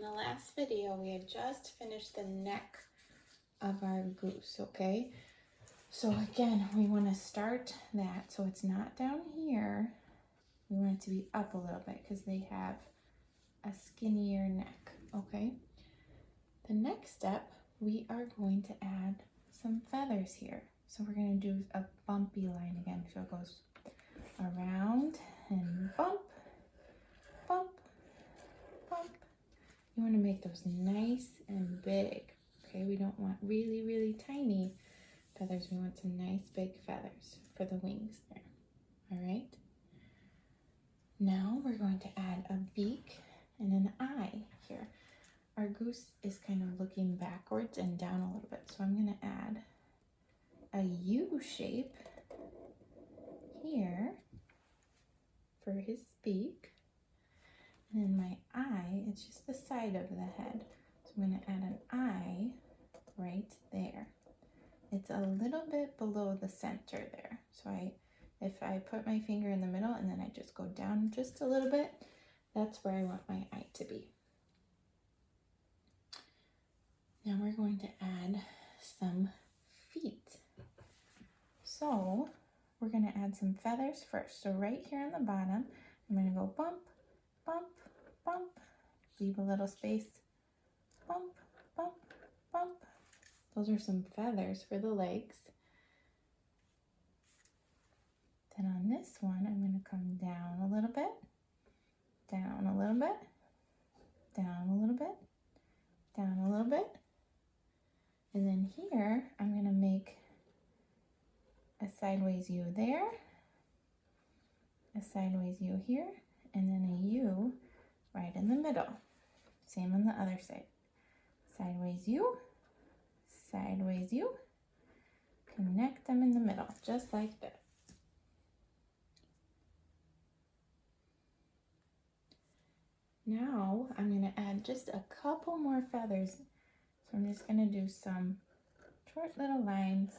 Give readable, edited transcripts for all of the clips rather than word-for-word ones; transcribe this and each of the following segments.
the last video, we had just finished the neck of our goose, okay? So again, we want to start that so it's not down here. We want it to be up a little bit because they have a skinnier neck, okay? The next step, we are going to add some feathers here. So we're going to do a bumpy line again. So it goes around and bump, bump, bump. You want to make those nice and big, okay? We don't want really, really tiny feathers. We want some nice big feathers for the wings there, all right? Now we're going to add a beak and an eye here. Our goose is kind of looking backwards and down a little bit, so I'm going to add a U shape here for his beak. And then my eye, it's just the side of the head. So I'm going to add an eye right there. It's a little bit below the center there. So if I put my finger in the middle and then I just go down just a little bit, that's where I want my eye to be. Now we're going to add some feet. So we're going to add some feathers first. So right here on the bottom, I'm going to go bump, bump, bump, leave a little space, bump, bump, bump. Those are some feathers for the legs. Then on this one, I'm going to come down a little bit, down a little bit, down a little bit, down a little bit. And then here, I'm going to make a sideways U there, a sideways U here, and then a U right in the middle. Same on the other side. Sideways U, sideways U. Connect them in the middle, just like that. Now I'm going to add just a couple more feathers. So I'm just going to do some short little lines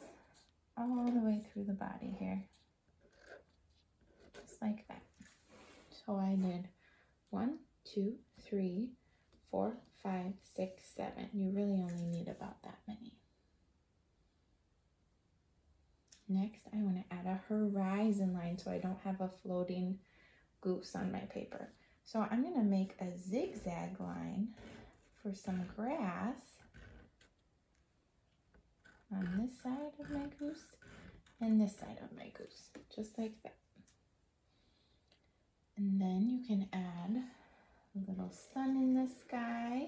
all the way through the body here. Just like that. So I did 1, 2, 3, 4, 5, 6, 7. You really only need about that many. Next, I want to add a horizon line so I don't have a floating goose on my paper. So I'm going to make a zigzag line for some grass on this side of my goose and this side of my goose, just like that. And then you can add a little sun in the sky.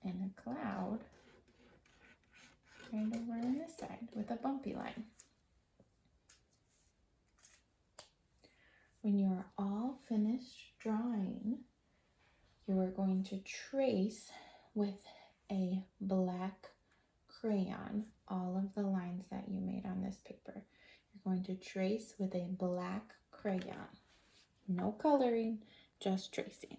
And a cloud right over on this side with a bumpy line. When you're all finished drawing, you are going to trace with a black crayon all of the lines that you made on this paper. You're going to trace with a black crayon. No coloring, just tracing.